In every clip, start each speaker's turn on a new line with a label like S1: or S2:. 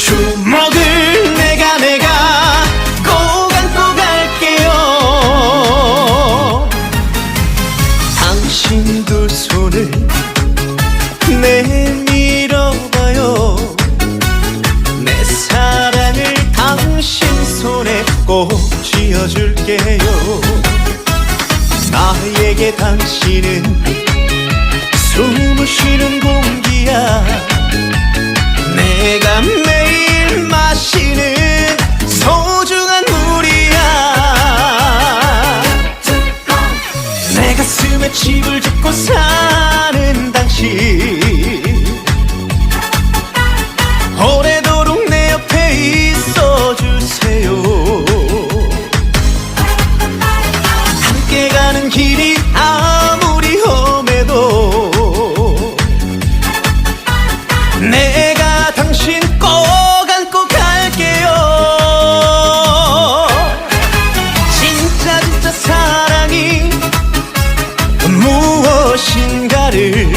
S1: 주먹을 내가 꼭 안고 갈게요. 당신 두 손을 내밀어봐요. 내 사랑을 당신 손에 꼭 쥐어줄게요. 나에게 당신은 숨을 쉬는 공기야. 내가 매일 마시는 소중한 물이야. 내 가슴에 집을 짓고 사는 당신, 오래도록 내 옆에 있어주세요. 함께 가는 길이 아무리 험해도 내가 당신 꼭 안고 갈게요. 진짜 사랑이 무엇인가를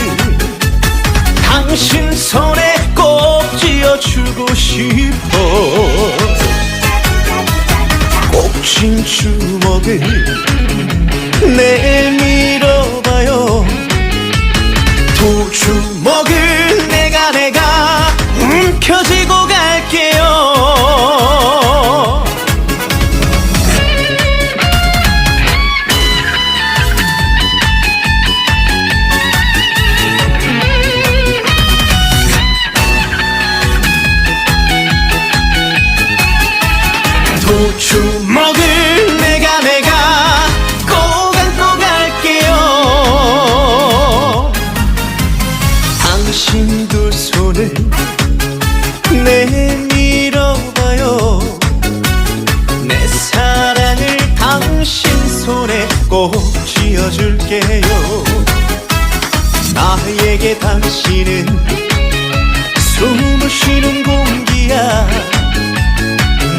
S1: 당신 손에 꼭 쥐어주고 싶어. 꼭 쥔 주먹을 내밀어봐요. 두 주먹을 내가 움켜쥐고 갈게요. 두 주먹을 내가 꼭 안고 갈게요. 당신 두 손을 내밀어봐요. 내 사랑을 당신 손에 꼭 쥐어줄게요. 나에게 당신은 숨을 쉬는 공기야.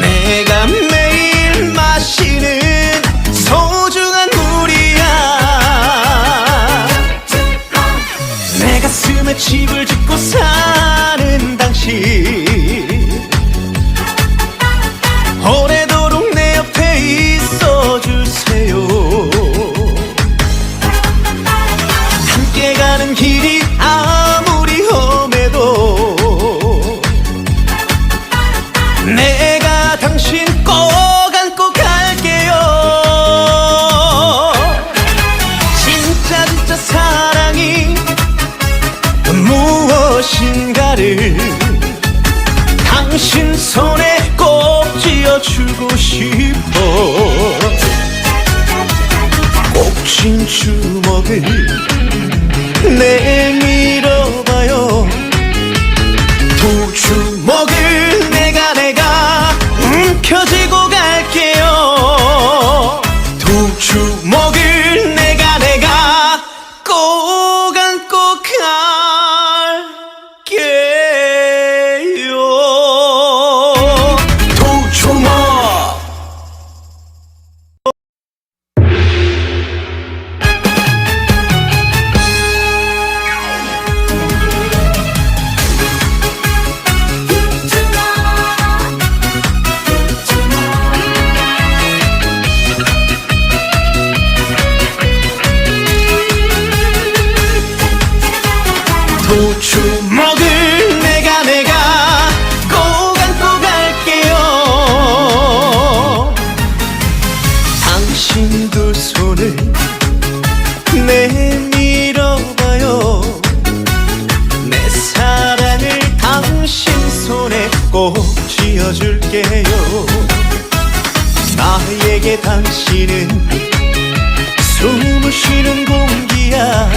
S1: 내가 매일 마시는 소중한 물이야. 내 가슴에 집을 짓고 사는 당신, 오래도록 내 옆에 있어주세요. 함께 가는 길이 아무리 험해도 내가 당신 꼭 안고 갈게요. 진짜 사랑이 무엇인가를 당신 손에 꼭 쥐어주고 싶어. 꼭 쥔 주먹을 내밀어봐요. 두 주먹을 내가 움켜쥐고 갈게요. 두 주먹을 내가 꼭 안고 갈게요. 두 주먹. 두 주먹을 내가 꼭 안고 갈게요. 당신 두 손을 내밀어봐요. 내 사랑을 당신 손에 꼭 쥐어줄게요. 나에게 당신은 숨을 쉬는 공기야.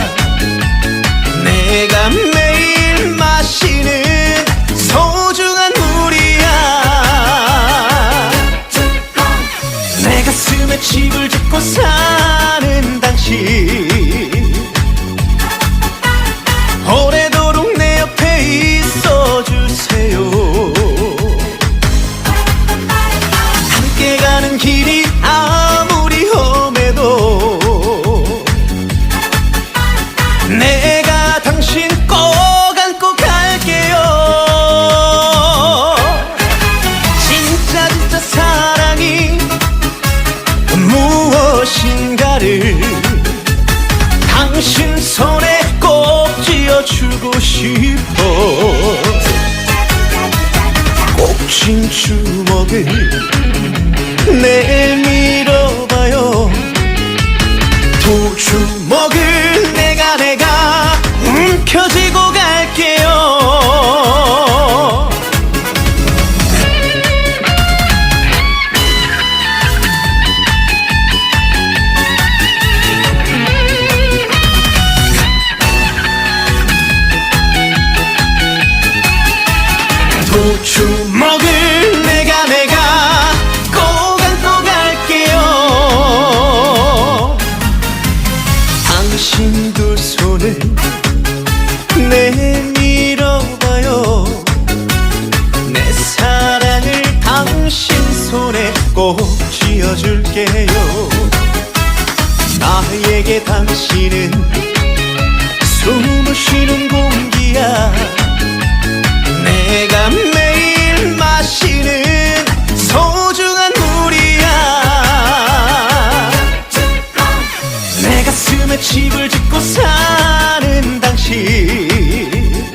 S1: 내가 매일 마시는 소중한 물이야. 내 가슴에 집을 짓고 사는 당신, 오래도록 내 옆에 있어주세요. 함께 가는 길이 아무리 당신 손에 꼭 쥐어주고 싶어. 꼭 쥔 주먹을 내밀어봐요. 두 주먹을 내가 움켜쥐고 갈게요. 두 주먹을 내가 꼭 안고 갈게요. 당신 두 손을 내밀어봐요. 내 사랑을 당신 손에 꼭 쥐어줄게요. 나에게 당신은 숨을 쉬는 공기야. 내가 매일 마시는 소중한 물이야. 내 가슴에 집을 짓고 사는 당신,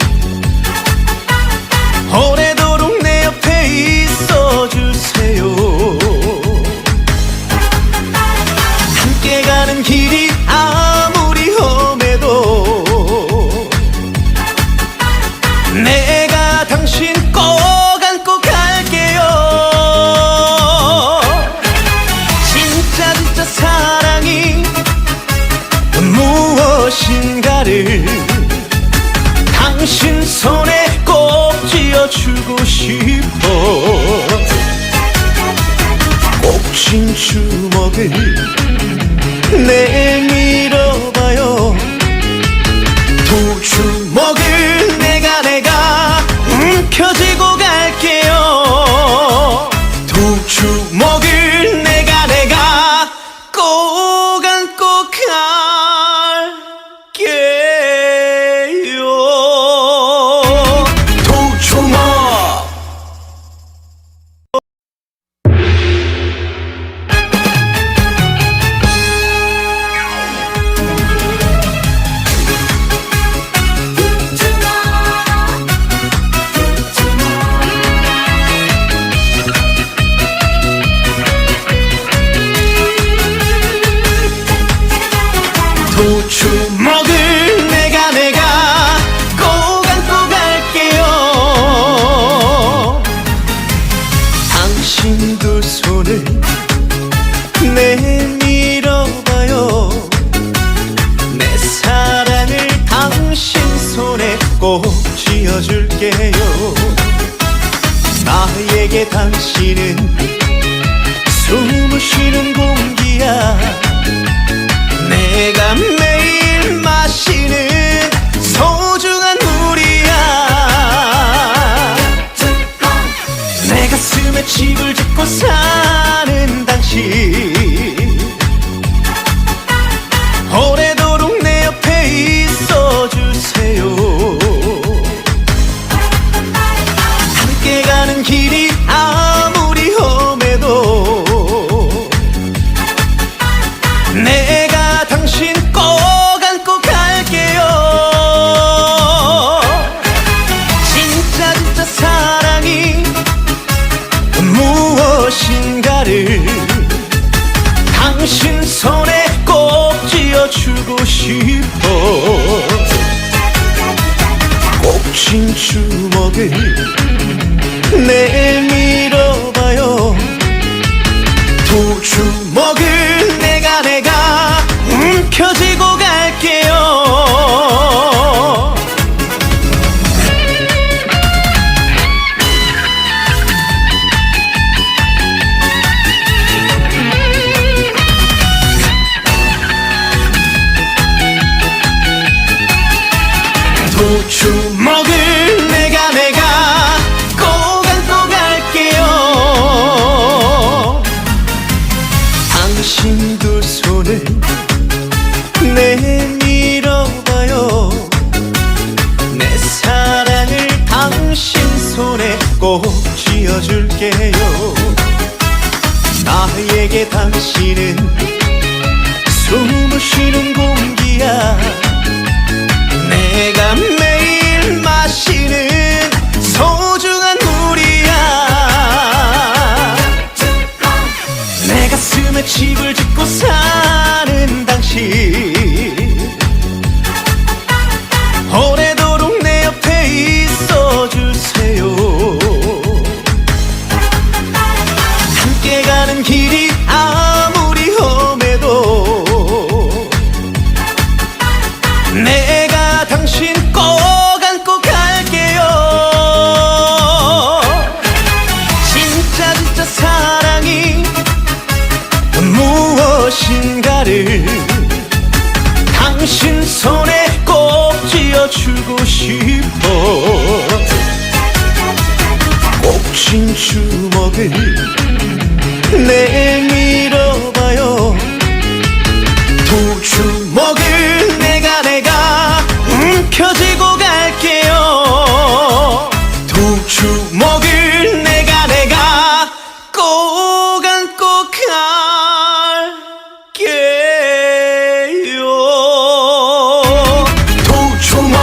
S1: 오래도록 내 옆에 있어주세요. 함께 가는 길이 아무리 험해도 내가 당신 꼭 안고 갈게요. 진짜 사랑이 무엇인가를 당신 손에 꼭 쥐어주고 싶어. 꼭 쥔 주먹을 내밀어봐요. 두 주먹을 내가 움켜쥐고 갈게요. 두 주먹을 내가 꼭 안고 갈게요. 두 주먹. 두 주먹을 내가 꼭 안고 갈게요. 당신 두 손을 내밀어봐요. 내 사랑을 당신 손에 꼭 쥐어줄게요. 나에게 당신은 숨을 쉬는 공기야. 내가 매일 마시는 소중한 물이야. 내 가슴에 집을 짓고 사는 당신, 오래도록 내 옆에 있어주세요. 함께 가는 길이 아무리 험해도 내가 당신 꼭 안고 갈게요. 진짜 사랑이 무엇인가를 당신 손에 꼭 쥐어주고 싶어. 꼭 쥔 주먹을 내밀어봐요. 두 주먹을 내가 움켜쥐고 갈게요. 두 주먹을 내가 꼭 안고 갈게요. 당신 두 손을 내밀어봐요. 내 사랑을 당신 손에 꼭 쥐어줄게요. 나에게 당신은 숨을 쉬는 공기야. 내가 당신 꼭 안고 갈게요. 진짜 진짜 사랑이 무엇인가를 당신 손에 꼭 쥐어주고 싶어. 꼭 쥔 주먹을 내밀어봐요. 두 주먹을 내가 움켜쥐고 갈게요. 두 주먹을 내가 꼭 안고 갈게요. 두 주먹.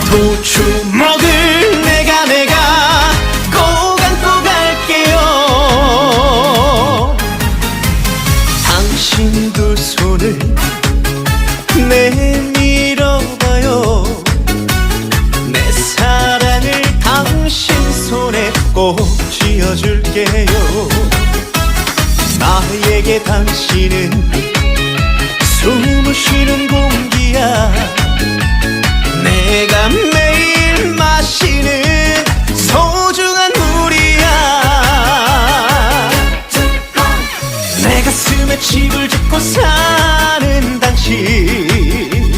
S1: 두 주먹을 내가 꼭 안고 갈게요. 당신 두 손을 내밀어봐요. 내 사랑을 당신 손에 꼭 쥐어줄게요. 나에게 당신은 숨을 쉬는 공기야. 내가 매일 마시는 소중한 물이야. 내 가슴에 집을 짓고 사는 당신,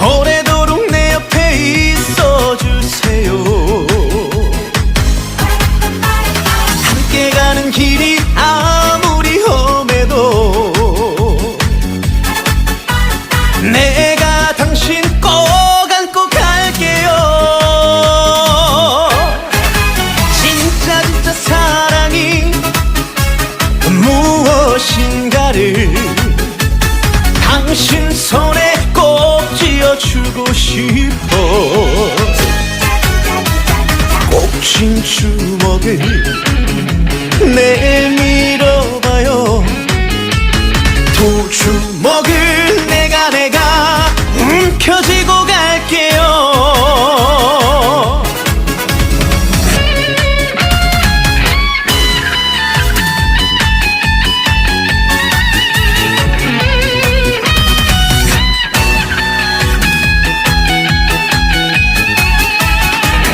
S1: 오래도록 내 옆에 있어주세요. 함께 가는 길이 아무리 험해도 내가 당신 꼭 안고 갈게요. 진짜 진짜 사랑이 무엇인가를 당신 손에 꼭 쥐어주고 싶어. 꼭 쥔 주먹을 내밀어봐요. 두 주먹을 내가 움켜쥐고 갈게요.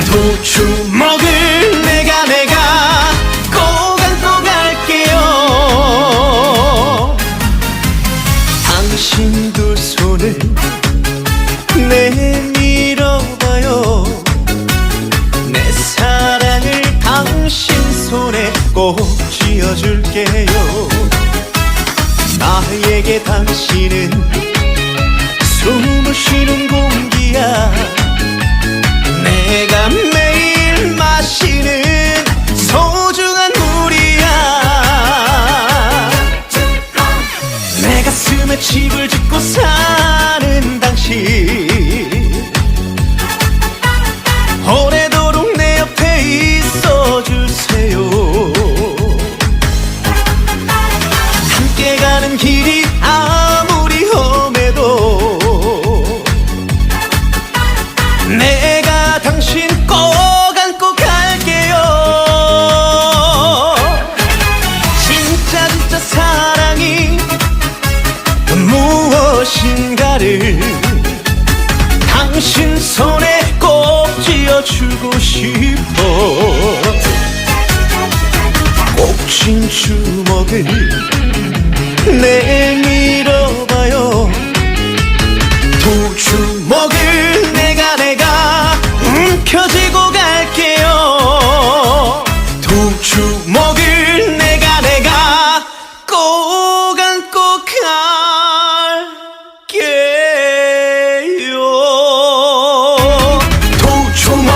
S1: 두 주먹을 내가 꼭 안고 갈게요. 당신 두 손을 내밀어봐요. 내 사랑을 당신 손에 꼭 쥐어줄게요. 나에게 당신은 숨을 쉬는 공기야. 내가 매일 마시는 소중한 물이야. 내 가슴에 집을 짓고 사는 당신, 오래도록 내 옆에 있어주세요. 함께 가는 길이 아무리 험해도 내가 당신 꼭 안고 갈게요. 진짜 진짜 사랑이 무엇인가를 당신 손에 꼭 쥐어주고 싶어. 꼭 쥔 주먹을 내밀어봐요. 두 주먹을 내가 움켜쥐고 갈게요. 두 주먹을 내가 꼭 안고 갈게요. 두 주먹.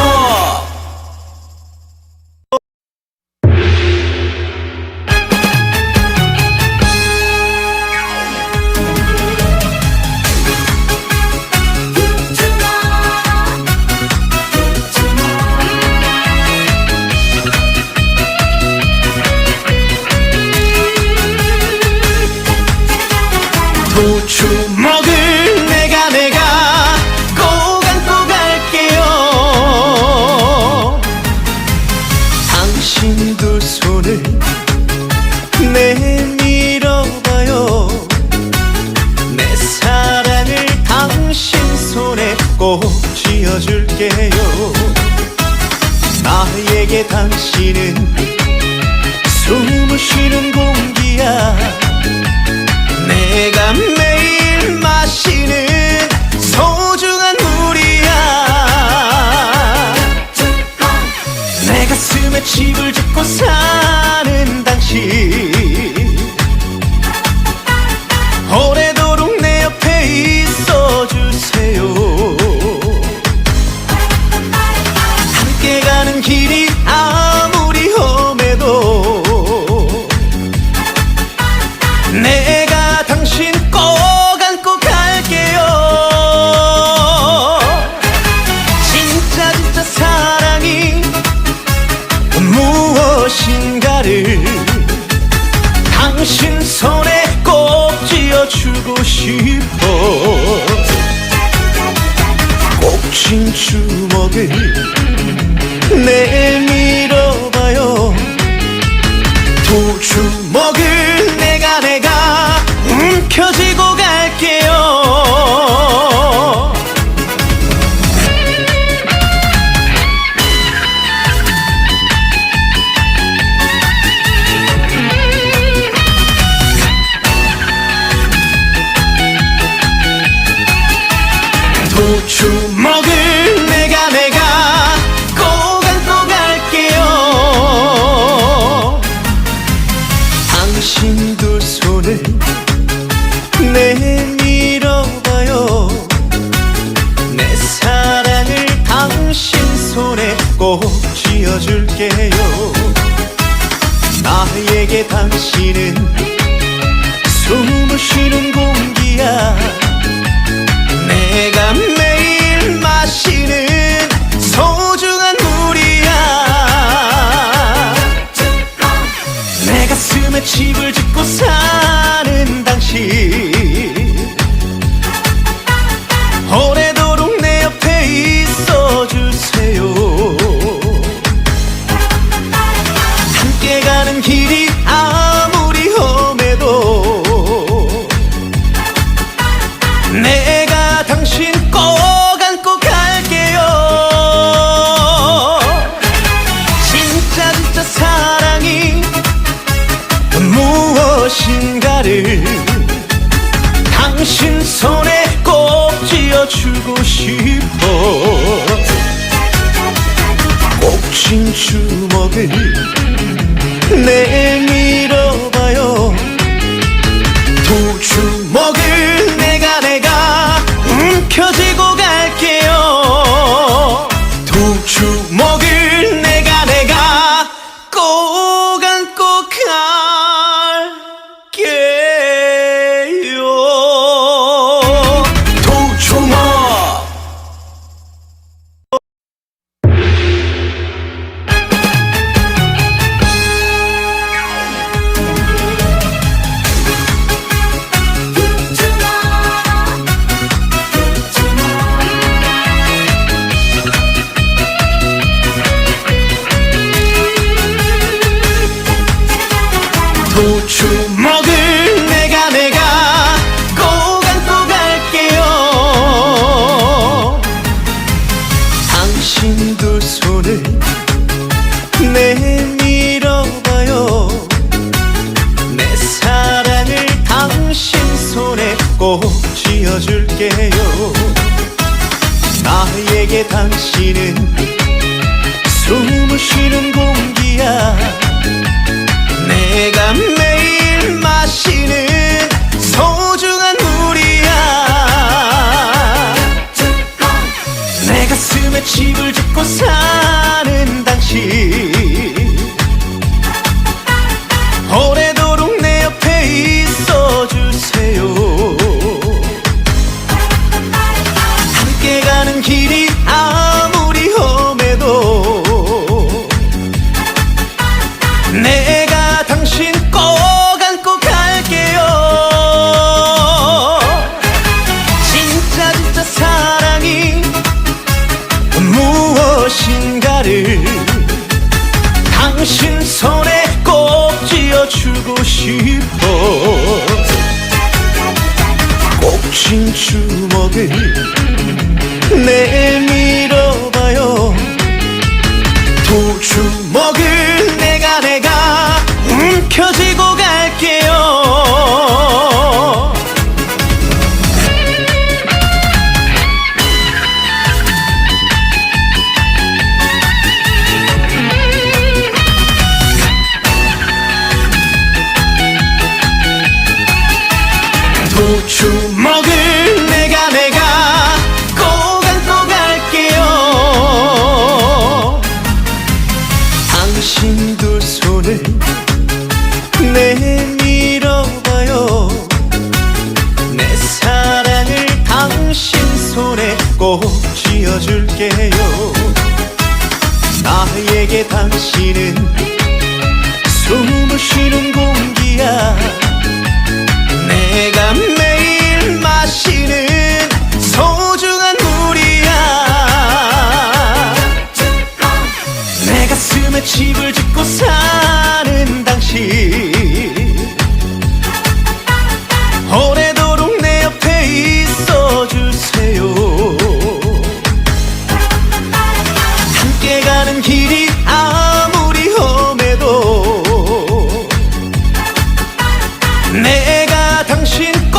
S1: 나에게 당신은 숨을 쉬는 공기야. 내가 매일 마시는 소중한 물이야. 내 가슴에 집을 짓고 사는 당신, 오래도록 내 옆에 있어주세요. 함께 가는 길이 아무리 험해도 내가 당신 꼭 안고 갈게요. 진짜 진짜 사랑이 무엇인가를 당신 손에 꼭 쥐어주고 싶어. 꼭 쥔 주먹을 내밀어봐요. 두 주먹을 내가 움켜쥐고 갈게요. 두 주먹을 내가 꼭 안고 갈게요. 당신 두 손을 내밀어봐요. 내 사랑을 당신 손에 꼭 쥐어줄게요. 나에게 당신은 숨을 쉬는 공기야. 내가 매일 마시는 소중한 물이야. 내 가슴에 집을 짓고 사는 당신, 오래도록 내 옆에 있어주세요. 함께 가는 길이 아무리 험해도 내가 당신 꼭 안고 갈게요. 진짜 진짜 사랑이 무엇인가를 당신 손에 꼭 쥐어주고 싶어. 꼭 쥔 주먹을 내밀어봐요. 두 주먹을 내가 움켜쥐고 갈게요. 두 주먹을 내가 꼭 안고 갈게요. 두 주먹. 두 주먹을 내가 꼭 안고 갈게요. 당신 두 손을 내밀어봐요. 내 사랑을 당신 손에 꼭 쥐어줄게요. 나에게 당신은 숨을 쉬는 공기야. 내가 매일 마시는 소중한 물이야. 내 가슴에 집을 짓고 사는 당신, 오래도록 내 옆에 있어주세요. 함께 가는 길이 아무리 험해도 내가 당신 꼭 안고 갈게요. 진짜 진짜 사랑이 무엇인가를 당신 손에 꼭 쥐어주고 싶어. 꼭 쥔 주먹을 내밀어봐요. 두 두 주먹을 내가 움켜쥐고 갈게요. 두 주먹을 내가 꼭 안고 갈게요. 당신 두 손을 내밀어봐요. 내 사랑을 당신 손에 꼭 쥐어줄게요. 나에게 당신은 숨을 쉬는 공기야. 내가 매일 마시는 소중한 물이야. 내 가슴에 집을 짓고 사는 당신, 오래도록 내 옆에 있어주세요. 함께 가는 길이 아무리 험해도 내가 당신 꼭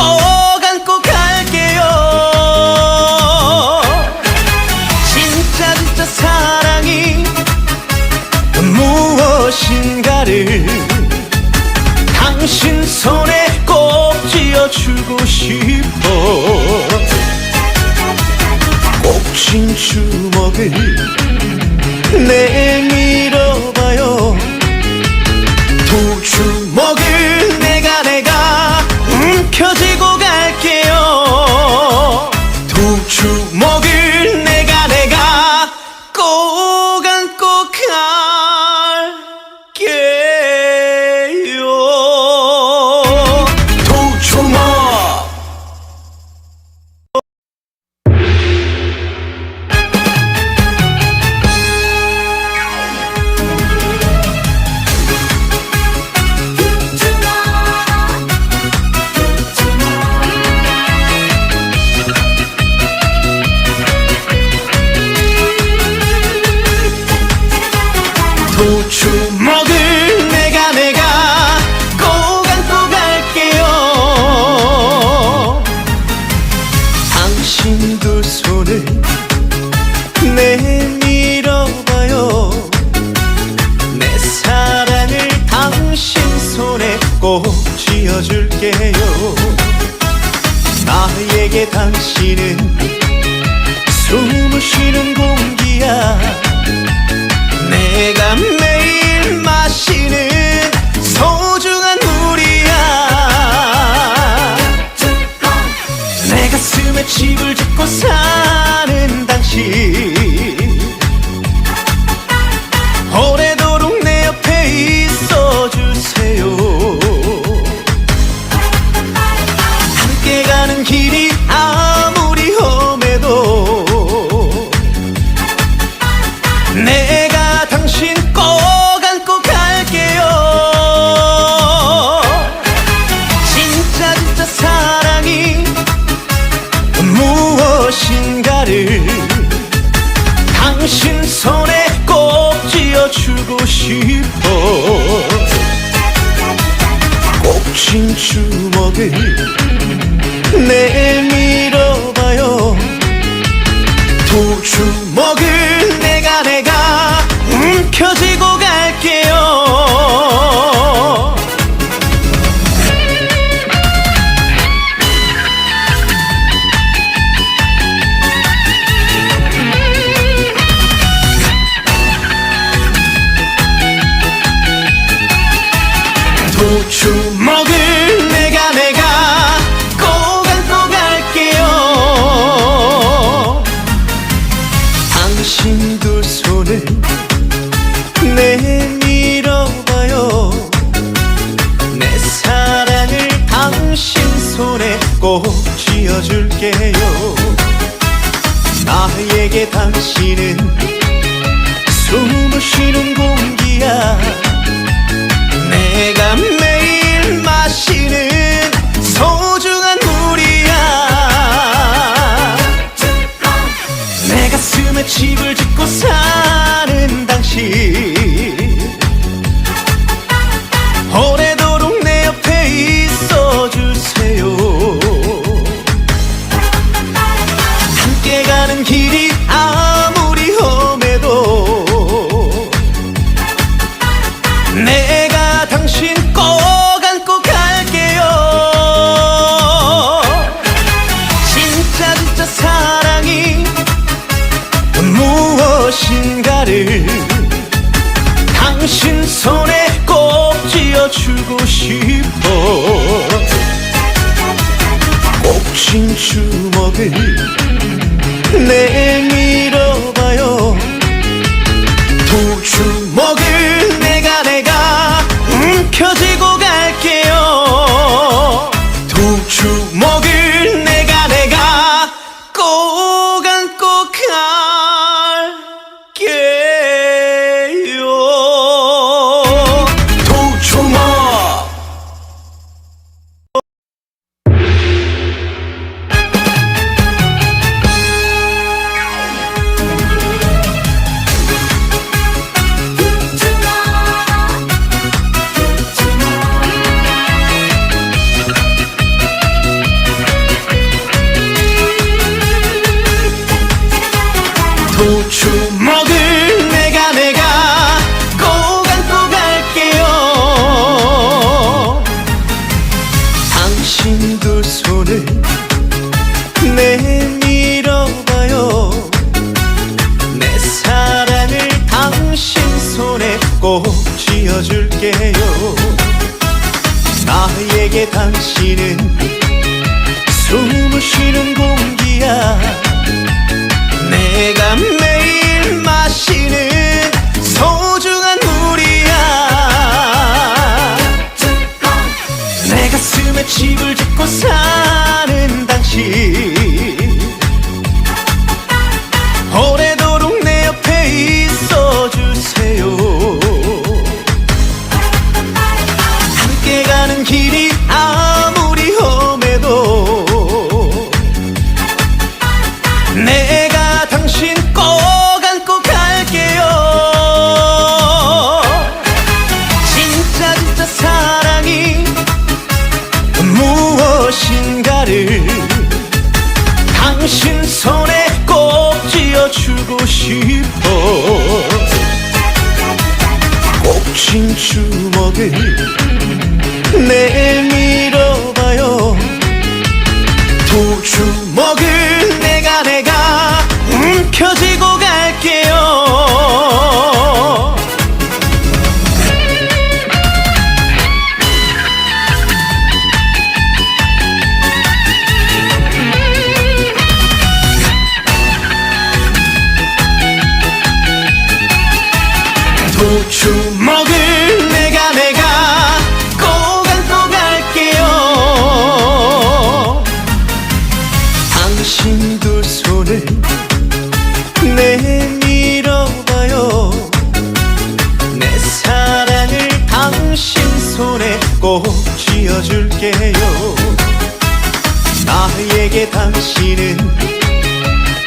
S1: 안고 갈게요. 진짜 사랑이 무엇인가를 당신 손에 꼭 쥐어주고 싶어. 꼭 쥔 주먹을 내밀어봐요. 두 주먹을 내가 움켜쥐고 갈게요. 두 주먹을 내가 꼭 안고 갈게요. 두 주먹. 두 주먹을 내가 꼭 안고 갈게요. 당신 두 손을 내밀어봐요. 내 사랑을 당신 손에 꼭 쥐어줄게요. 나에게 당신은 숨을 쉬는 공기야. 내가 매일 마시는 소중한 물이야. 내 가슴에 집을 짓고 사는 당신, 오래도록 내 옆에 있어주세요. 함께 가는 길이 아무리 험해도 내가 당신 꼭 안고 갈게요. 진짜 사랑이 무엇인가를 당신 손에 꼭 쥐어주고 싶어. 꼭 쥔 주먹을 내밀어봐요. 두 주먹을 내가 움켜쥐고 갈게요. 두 주먹을 내가 꼭 안고 갈게요. 당신 두 손을 내밀어봐요. 내 사랑을 당신 손에 꼭 쥐어줄게요. 나에게 당신은 숨을 쉬는 공기야. 내가 매일 마시는 소중한 물이야. 내 가슴에 집을 짓고 사는 당신, 당신 손에 꼭 쥐어주고 싶어. 꼭 쥔 주먹을 내밀어봐요. 두 주먹을 내가 움켜쥐고 갈게요. 두 주먹을 내가 꼭 안고 갈게요. 두 주먹. 두 주먹을 내가 꼭 안고 갈게요. 당신 두 손을 내밀어봐요. 내 사랑을 당신 손에 꼭 쥐어줄게요. 나에게 당신은 숨을 쉬는 공기야. 내가 매일 마시는 소중한 물이야. 내 가슴에 집을 짓고 사는 당신, 오래도록 내 옆에 있어주세요. 함께 가는 길이 아무리 험해도 내가 당신 꼭 안고 갈게요. 진짜 사랑이 무엇인가를 당신 손에 꼭 쥐어주고 싶어. 꼭 쥔 주먹을 내밀어봐요. 두 주먹을 내가 움켜쥐고 갈게요. 두 주먹을 내가 꼭 안고 갈게요. 당신 두 손을 내밀어봐요. 내 사랑을 당신 손에 꼭 쥐어줄게요. 나에게 당신은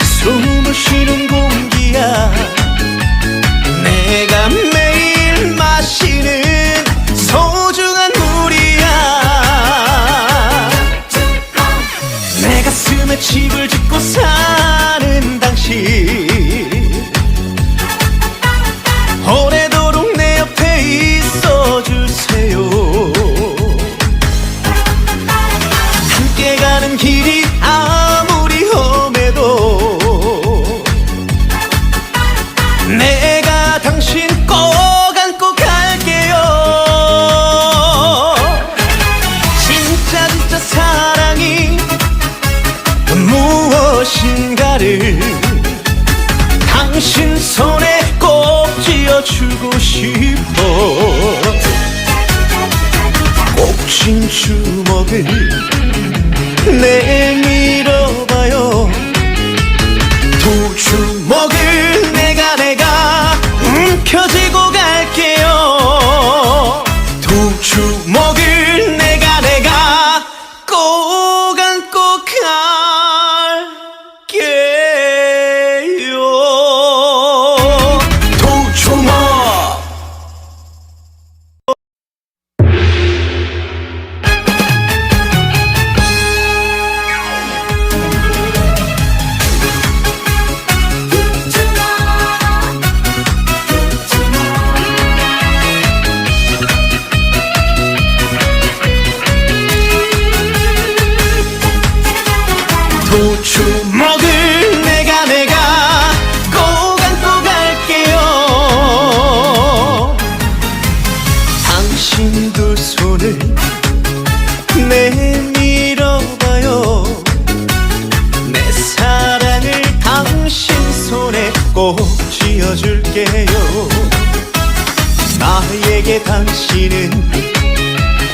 S1: 숨을 쉬는 공기야. 내가 매일 마시는 소중한 물이야. 내 가슴에 집을 짓고 사는 당신, 오래도록 내 옆에 있어주세요. 함께 가는 길이 아무리 험해도 내가 당신 꼭 안고 갈게요. 진짜 사랑이 무엇인가를 당신 손에 꼭 쥐어주고 싶어. 꼭 쥔 주먹을 내밀어봐요. 두 주먹을 내가 움켜쥐고 갈게요. 두 주먹을 내가 꼭 안고 갈게요. 두 주먹. 나에게 당신은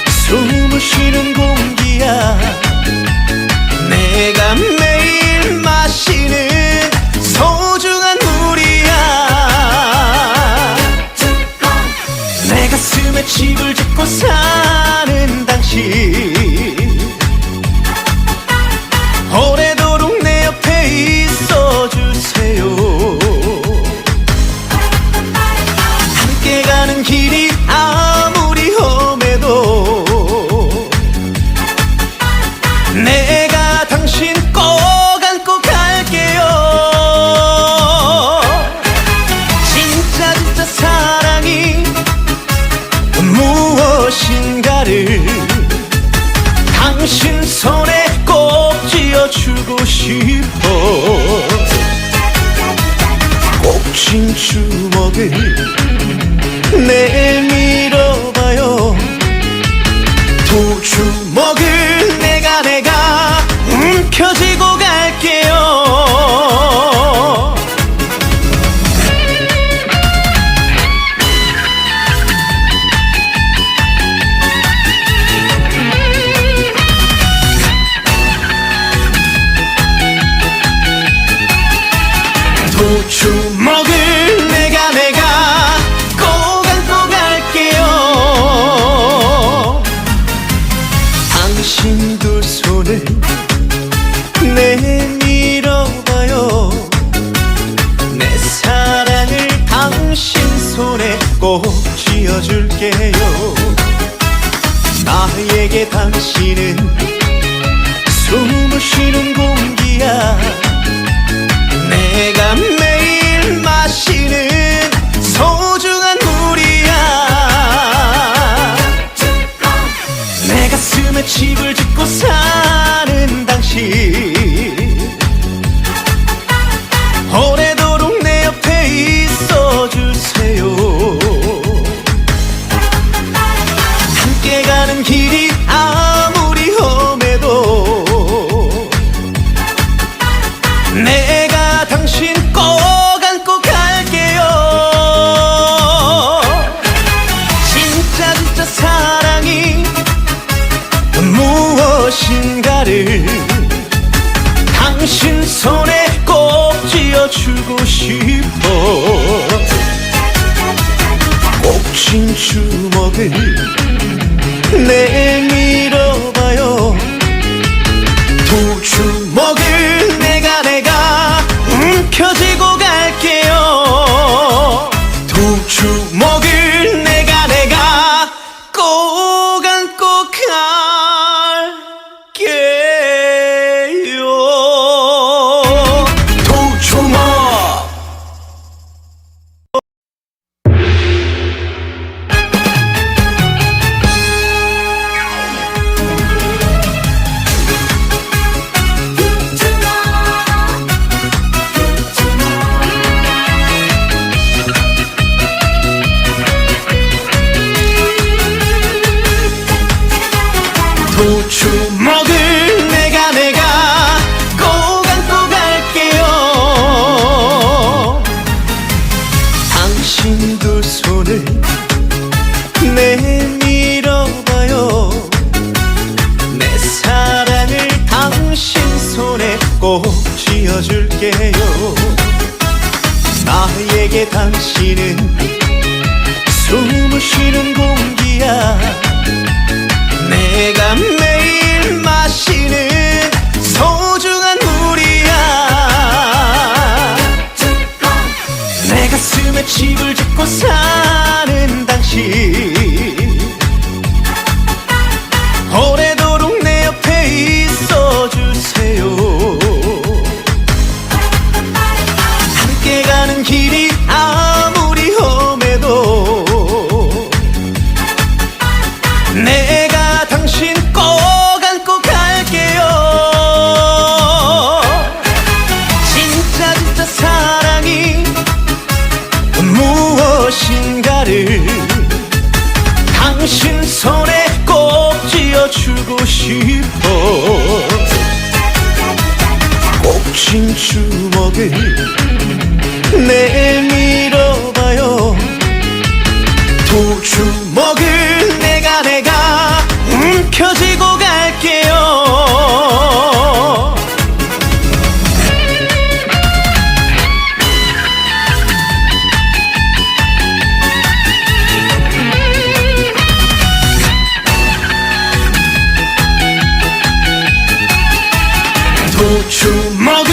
S1: 숨을 쉬는 공기야. 내가 매일 마시는 소중한 물이야. 내 가슴에 집을 짓고 사는 당신, 오래도록 내 옆에 있어주세요. 함께 가는 길이 아무리 험해도 내가 당신 꼭 안고 갈게요. 진짜 진짜 사랑이 무엇인가를 당신 손에 꼭 쥐어주고 싶어. 꼭 쥔 주먹을 내밀어봐요. 두 주먹을 내가 움켜쥐고 갈게요. 두 주먹을 내가 꼭 안고 갈게요. 당신 두 손을 내밀어봐요. 내 사랑을 당신 손에 꼭 쥐어줄게요. 나에게 당신은 숨을 쉬는 공기야. 내가 매일 마시는 소중한 물이야. 내 가슴에 집을 짓고 사는 당신, 오래도록 내 옆에 있어주세요. 함께 가는 길이 아무리 험해도 내가 당신 꼭 안고 갈게요. 진짜 진짜 사랑이 무엇인가를 당신 손에 꼭 쥐어주고 싶어. 꼭 쥔 주먹을 내밀어봐요. 두 주먹을 내가 움켜쥐고 갈게요. 두 주먹을 내가 꼭 안고 갈게요. 두 주먹. 두 주먹을 내가 꼭 안고 갈게요. 당신 두 손을 내밀어봐요. 내 사랑을 당신 손에 꼭 쥐어줄게요. 나에게 당신은 숨을 쉬는 공기야. 내가 매일 마시는 소중한 물이야. 내 가슴에 집을 짓고 사는 당신, 오래도록 내 옆에 있어주세요. 함께 가는 길이 아무리 험해도 내가 당신 꼭 안고 갈게요. 진짜 진짜 사랑이 무엇인가를 당신 손에 꼭 쥐어주고 싶어. 꼭 쥔 주먹을 내밀어봐요. 두 주먹을 내가 움켜쥐고 갈게요. 두 주먹을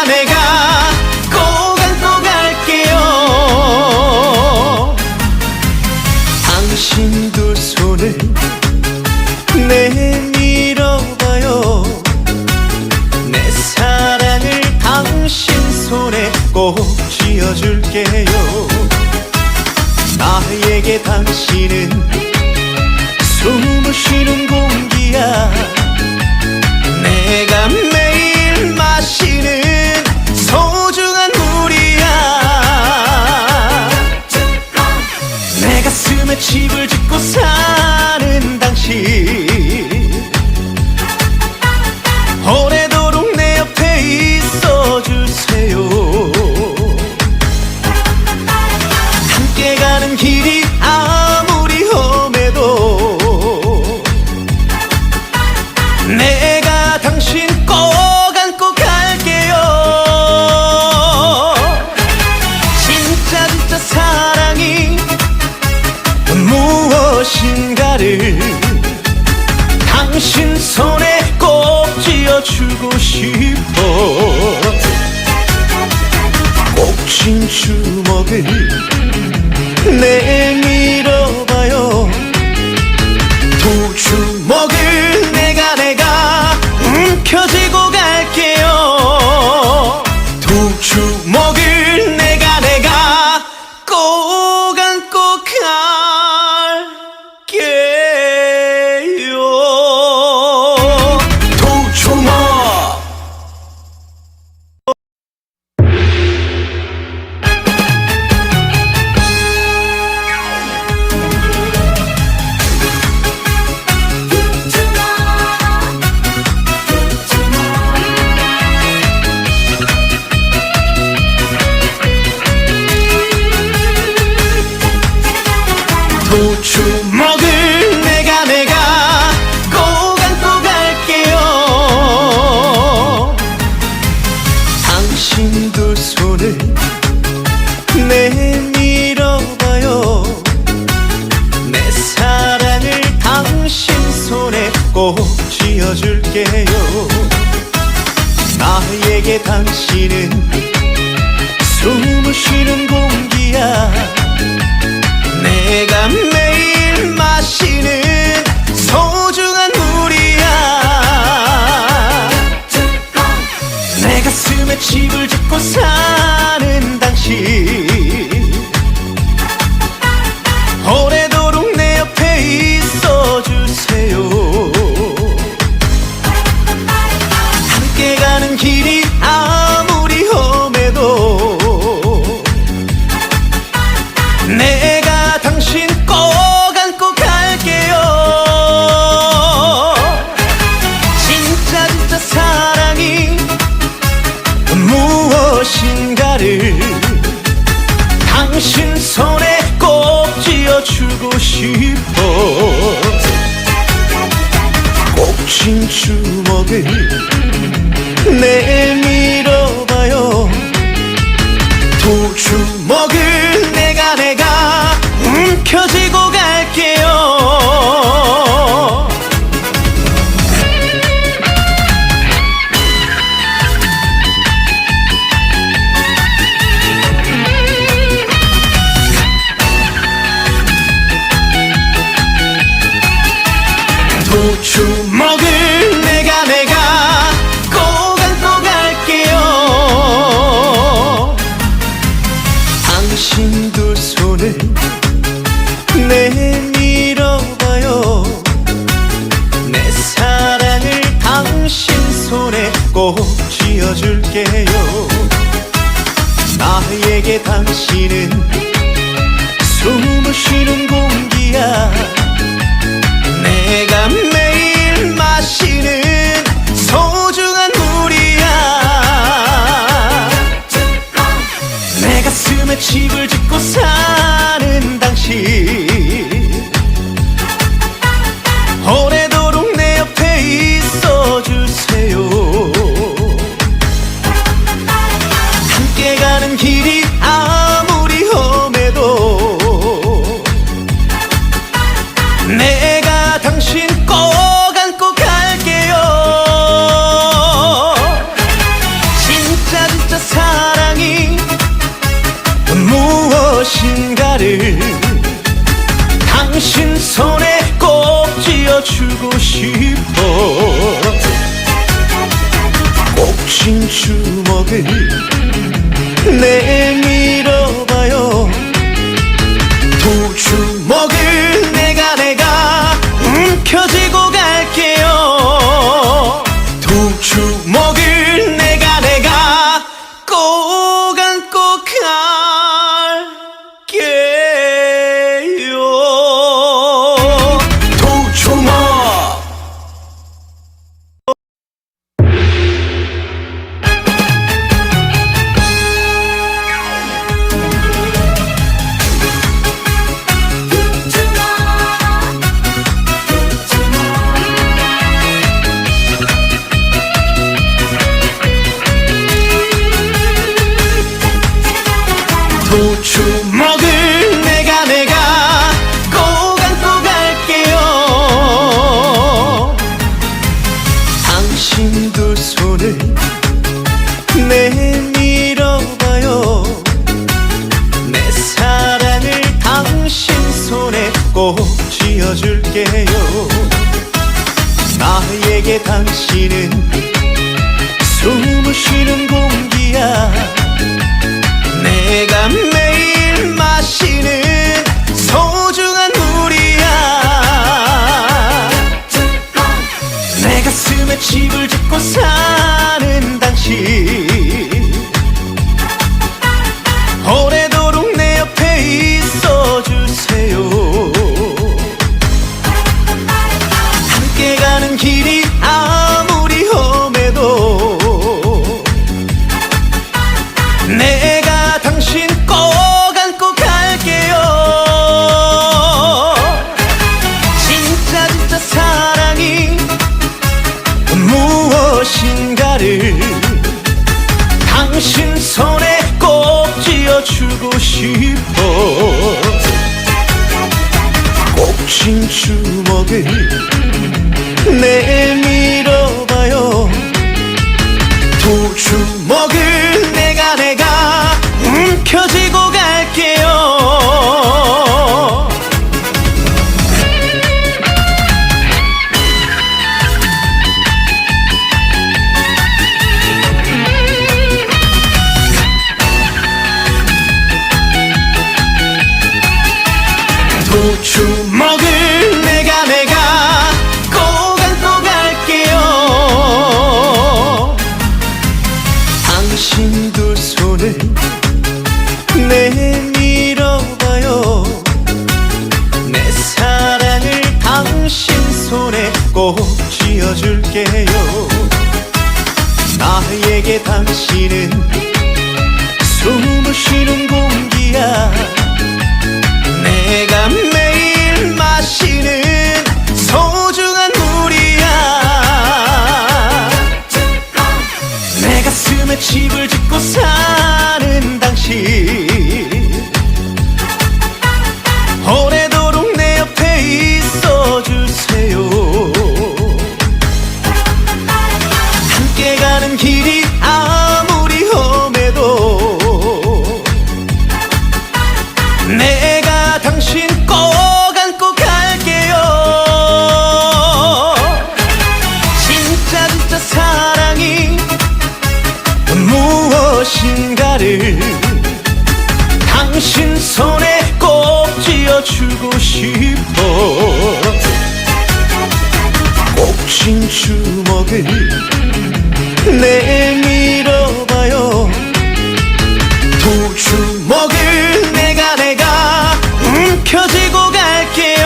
S1: 내가 꼭 안고 갈게요. 당신 두 손을 내밀어봐요. 내 사랑을 당신 손에 꼭 쥐어줄게요. 나에게 당신은 숨을 쉬는 공기야. 내가 매일 마시는 소중한 물이야. 내 가슴에 집을 짓고 사는 당신, 오래도록 내 옆에 있어주세요. 함께 가는 길이 아무리 험해도 내가 당신 꼭 안고 갈게요. 진짜 사랑이 무엇인가를 당신 손에 꼭 쥐어주고 싶어. 꼭 쥔 주먹을 내밀어봐요. 두 주먹을 내가 움켜쥐고 갈게요. 두 주먹을 내가 꼭 안고 갈게요. 두 주먹. 두 주먹을 내가 꼭 안고 갈게요. 당신 두 손을 내밀어봐요. 내 사랑을 당신 손에 꼭 쥐어줄게요. 나에게 당신은 숨을 쉬는 공기야. 내가 매일 마시는 소중한 물이야. 내 가슴에 집을 짓고 사는 당신, 오래도록 내 옆에 있어주세요. 함께 가는 길이 아무리 험해도 내가 당신 꼭 안고 갈게요. 진짜 사랑이 무엇인가를 당신 손에 꼭 쥐어주고 싶어. 꼭 쥔 주먹을 내밀어봐요. 두 주먹을 내가 움켜쥐고 갈게요. 두 주먹을 내가 꼭 안고 갈게요. 당신 두 손을 내밀어봐요. 내 사랑을 당신 손에 꼭 쥐어줄게요. 나에게 당신은 숨을 쉬는 공기야. 내가 매일 마시는 소중한 물이야. 내 가슴에 집을 짓고 사는 당신, 꽂힌 주먹을 내밀어봐요. 두 주먹을 내가 움켜쥐고 갈게요. 두 주먹을 내가 꼭 안고 갈게요. 두 주먹. 두 주먹을 내가 꼭 안고 갈게요. 당신 두 손을 내밀어봐요. 내 사랑을 당신 손에 꼭 쥐어줄게요. 나에게 당신은 숨을 쉬는 공기야. 내가 매일 마시는 소중한 물이야. 내 가슴에 집을 짓고 사는 당신, 오래도록 내 옆에 있어주세요. 함께 가는 길이 아무리 험해도 내가 당신 꼭 안고 갈게요. 진짜 사랑이 무엇인가를 당신 손에 꼭 쥐어주고 싶어. 꽂힌 주먹을 내밀어봐요. 두 주먹을 내가 움켜쥐고 갈게요. 두 주먹을 내가 꼭 안고 갈게요. 당신 두 손을 내밀어봐요. 내 사랑을 당신 손에 꼭 쥐어줄게요. 나에게 당신은 숨을 쉬는 공기야. 내가 매일 마시는 소중한 물이야. 내 가슴에 집을 짓고 사는 당신, 오래도록 내 옆에 있어주세요. 함께 가는 길이 아무리 험해도 내가 당신 꼭 안고 갈게요. 진짜 사랑이 무엇인가를 당신 손에 꼭 쥐어주고 싶어. 꽂힌 주먹을 내밀어봐요. 두 주먹을 내가 움켜쥐고 갈게요.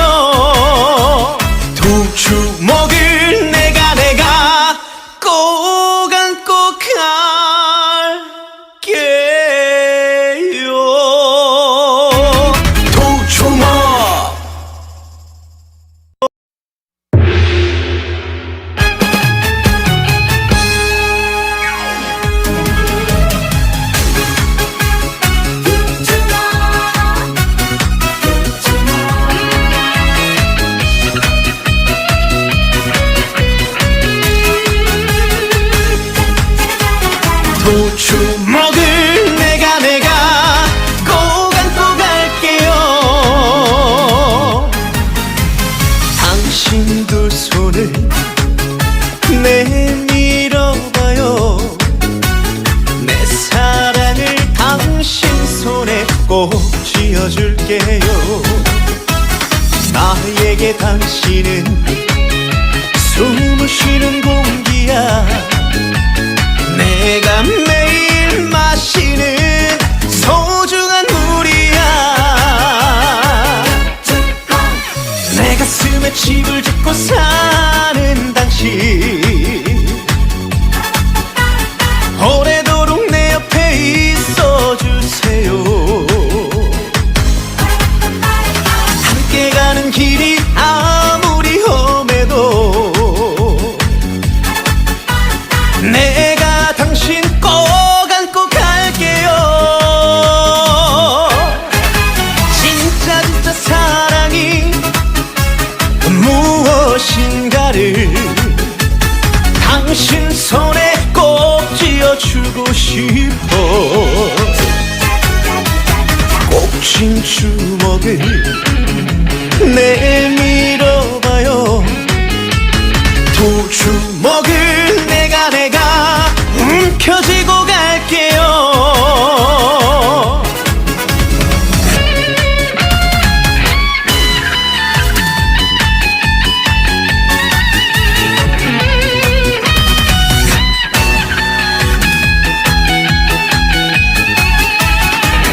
S1: 두 주먹을 내가 꼭 안고 갈게요. 두 주먹. 나에게 당신은 숨을 쉬는 공기야. 내가 매일 마시는 소중한 물이야. 내 가슴에 집을 짓고 사는 당신, 오래도록 내 옆에 있어주세요. 함께 가는 길이 아무리 험해도 내가 당신 꼭 안고 갈게요. 진짜 진짜 사랑이 무엇인가를 당신 손에 꼭 쥐어주고 싶어. 꼭 쥔 주먹을 내밀어봐요. 두 주먹을 내가 움켜쥐고 갈게요.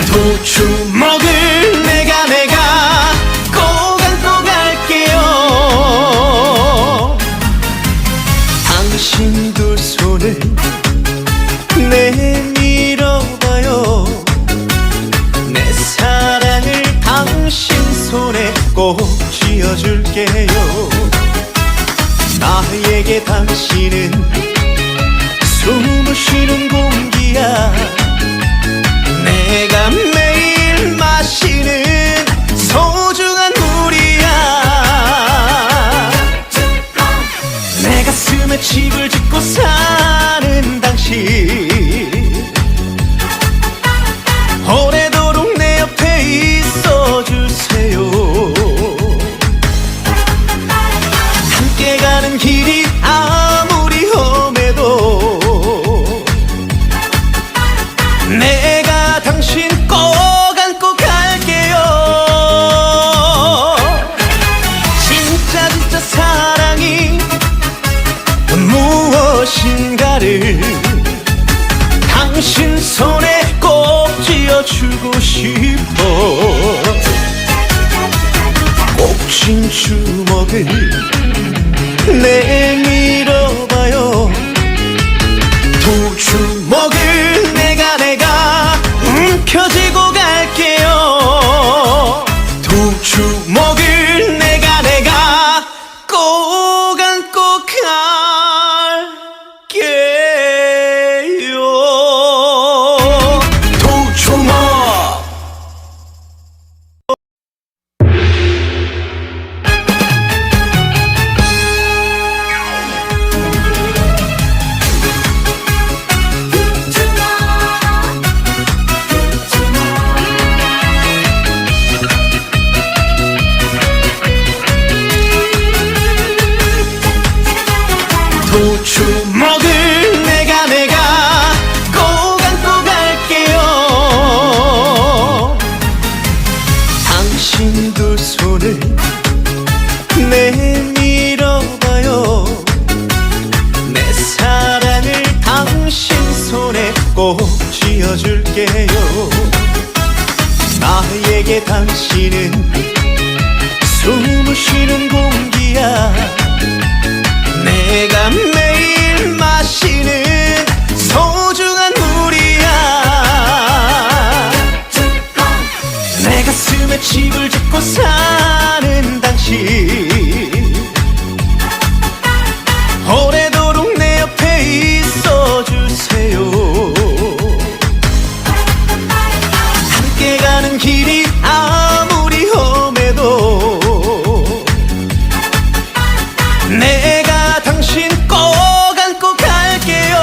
S1: 두 주먹을 내가 꼭 안고 갈게요. 당신 두 손을 내밀어봐요. 내 사랑을 당신 손에 꼭 쥐어줄게요. 나에게 당신은 숨을 쉬는 공기야. 내가 매일 마시는 소중한 물이야. 내 가슴에 집을 짓고 사는 당신, 오래도록 내 옆에 있어주세요. 함께 가는 길이 아무리 험해도 내가 당신 꼭 안고 갈게요. 진짜 진짜 사랑이 무엇인가를 당신 손에 꼭 쥐어주고 싶어. 꼭 쥔 주먹을 내밀어봐요. 두 주먹을 내가 움켜쥐고 갈게요. 두 주먹을 내가 꼭 안고 갈게요. 두 주먹. 두 주먹을 내가 꼭 안고 갈게요. 당신 두 손을 내밀어봐요. 내 사랑을 당신 손에 꼭 쥐어줄게요. 나에게 당신은 숨을 쉬는 공기야. 내가 매일 마시는 소중한 물이야. 내 가슴에 집을 짓고 사는 당신, 오래도록 내 옆에 있어주세요. 함께 가는 길이 아무리 험해도 내가 당신 꼭 안고 갈게요.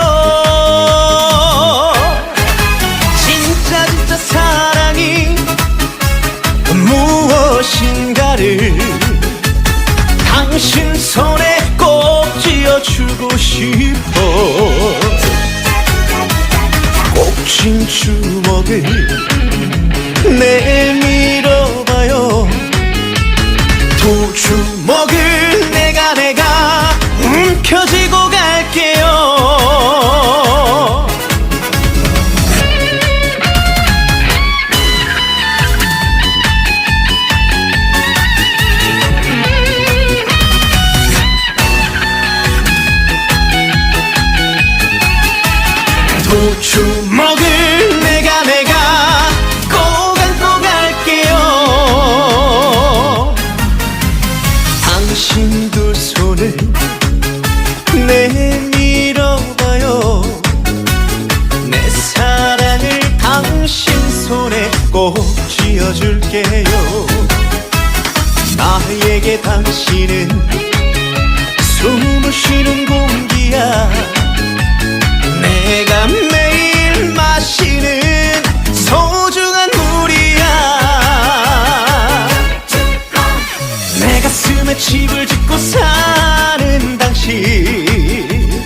S1: 진짜 진짜 사랑이 무엇인가를 당신 손에 꼭 쥐어주고 싶어. 꼭 쥔 주먹을 내밀어봐요. 두 주먹을 내가 움켜쥐고 갈게요. 두 주먹을 내가 꼭 안고 갈게요. 당신 두 손을 내밀어봐요. 내 사랑을 당신 손에 꼭 쥐어줄게요. 나에게 당신은 숨을 쉬는 공기야. 내가 매일 마시는 소중한 물이야. 내 가슴에 집을 짓고 사는 당신,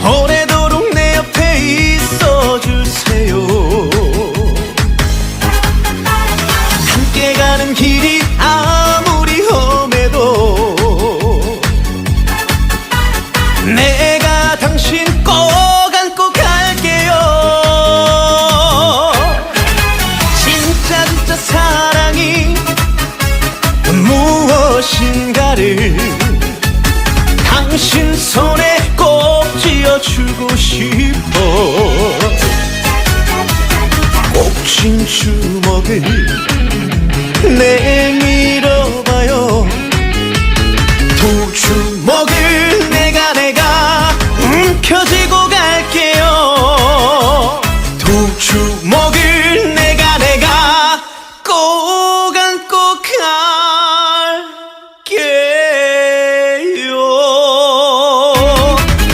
S1: 오래도록 내 옆에 있어주세요. 함께 가는 길이 아무리 험해도 내가 당신 꼭 안고 갈게요. 진짜 사랑이 무엇인가를 당신 손에 꼭 쥐어주고 싶어. 꼭 쥔 주먹을 내밀어봐요. 두 주먹을 내가 움켜쥐고 갈게요. 두 주먹을 내가 꼭 안고 갈게요.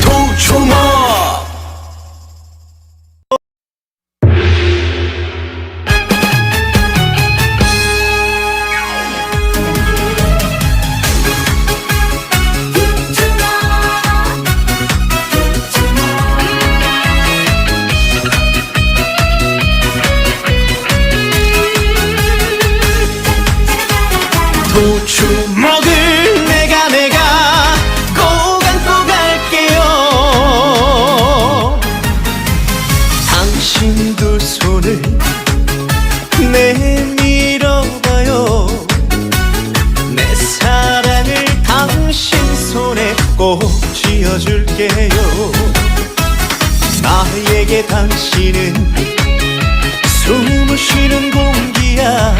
S1: 두 주먹. 두 주먹을 내가 꼭 안고 갈게요. 당신 두 손을 내밀어봐요. 내 사랑을 당신 손에 꼭 쥐어줄게요. 나에게 당신은 숨을 쉬는 공기야.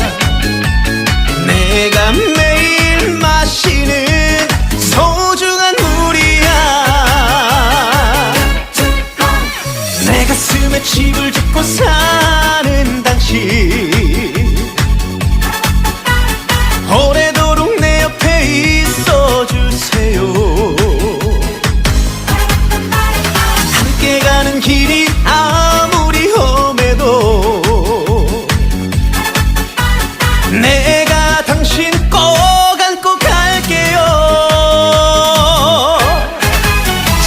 S1: 내가 매일 마시는 소중한 물이야. 내 가슴에 집을 짓고 사는 당신, 오래도록 내 옆에 있어주세요. 함께 가는 길이 아무리 험해도 내가 당신 꼭 안고 갈게요.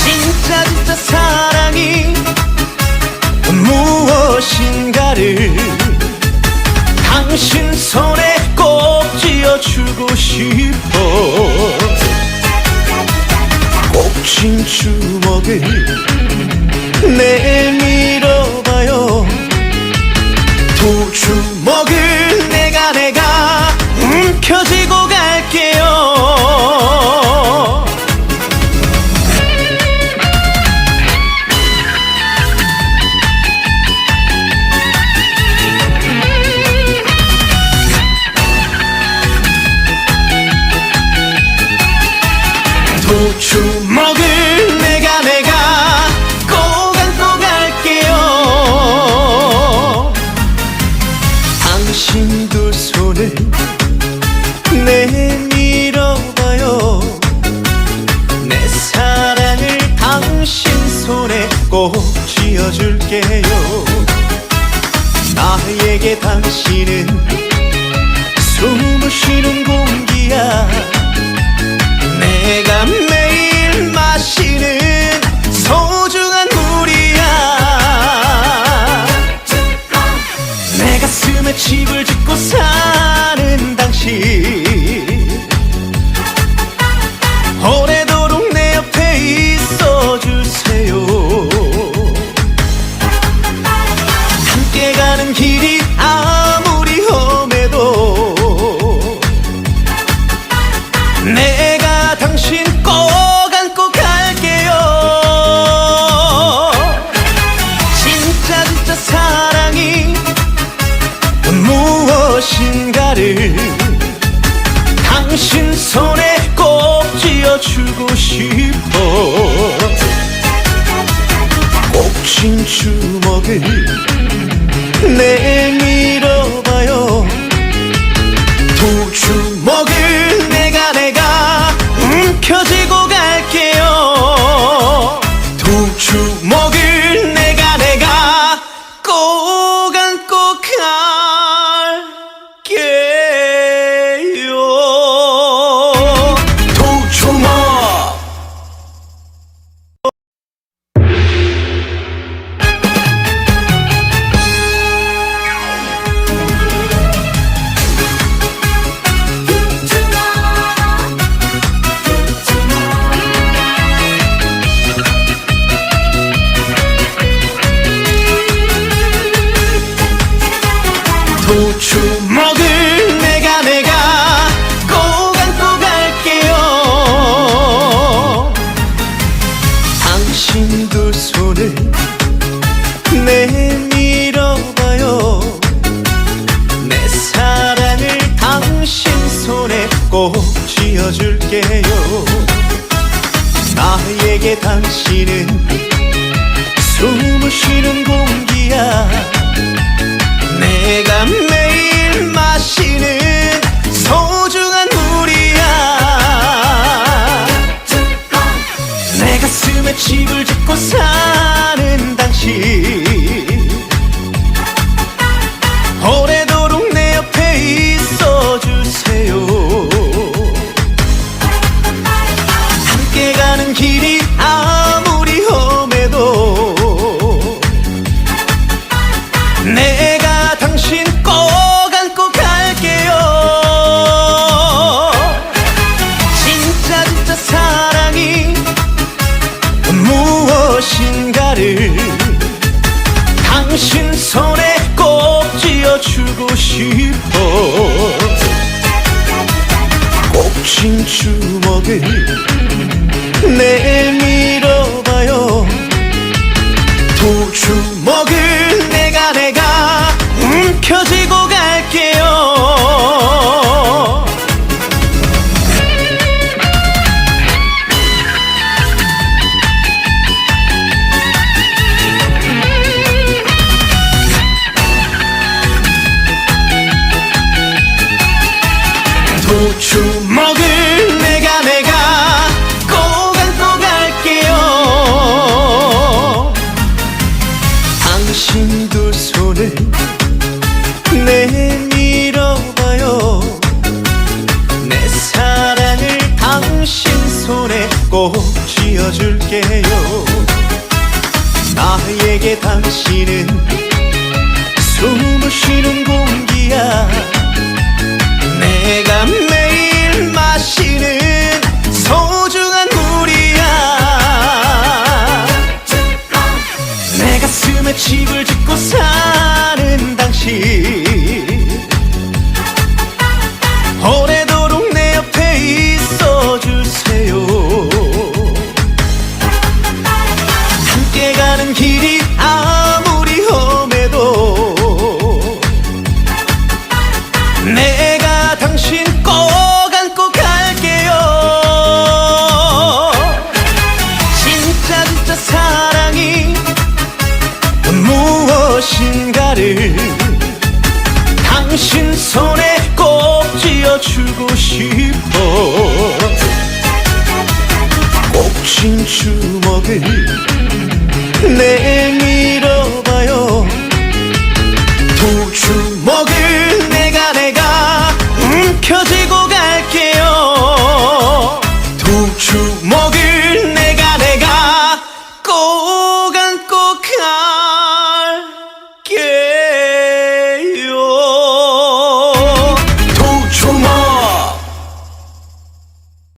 S1: 진짜 사랑이 무엇인가를 당신 손에 꼭 쥐어주고 싶어. 꼭 쥔 주먹을 내밀어봐요. 두 주먹을 내가 움켜쥐고 갈게요. 두 주먹을 내가 꼭 안고 갈게요. 당신 두 손을 내밀어봐요. 내 사랑을 당신 손에 꼭 쥐어줄게요. 나에게 당신은 숨을 쉬는 공기야. 내가 매일 마시는 소중한 물이야. 내 가슴에 집을 짓고 사는 당신, 당신 손에 꼭 쥐어주고 싶어. 꼭 쥔 주먹을 내밀어봐요. 두 주먹을 내가 움켜쥐고 갈게요. 두 주먹을 내가 꼭 안고 갈게요. 두 주먹. 두 주먹을 내가 꼭 안고 갈게요. 당신 두 손을 내밀어봐요. 내 사랑을 당신 손에 꼭 쥐어줄게요. 나에게 당신은 숨을 쉬는 공기야. 내가 매일 마시는 소중한 물이야. 내 가슴에 집을 짓고 사는 당신, 오래도록 내 옆에 있어주세요. 함께 가는 길이 아무리 험해도 내가 당신 꼭 안고 갈게요. 진짜 사랑이 무엇인가를 당신 손에 꼭 쥐어주고 싶어. 꼭 쥔 주먹을 내밀어봐요. 두 주먹을 내가 움켜쥐고 갈게요. 두 주먹을 내가 꼭 안고 갈게요. 당신 두 손을 내밀어봐요. 내 사랑을 당신 손에 꼭 쥐어줄게요. 나에게 당신은 숨을 쉬는 공기야. 내가 매일 마시는 소중한 물이야. 내 가슴에 집을 짓고 사는 당신, 오래도록 내 옆에 있어주세요. 함께 가는 길이 아무리 험해도 내가 당신 꼭 안고 갈게요. 진짜 사랑이 무엇인가를 당신 손에 꼭 쥐어주고 싶어. 꼭 쥔 주먹을 내밀어봐요. 두 주먹을 내가 움켜쥐고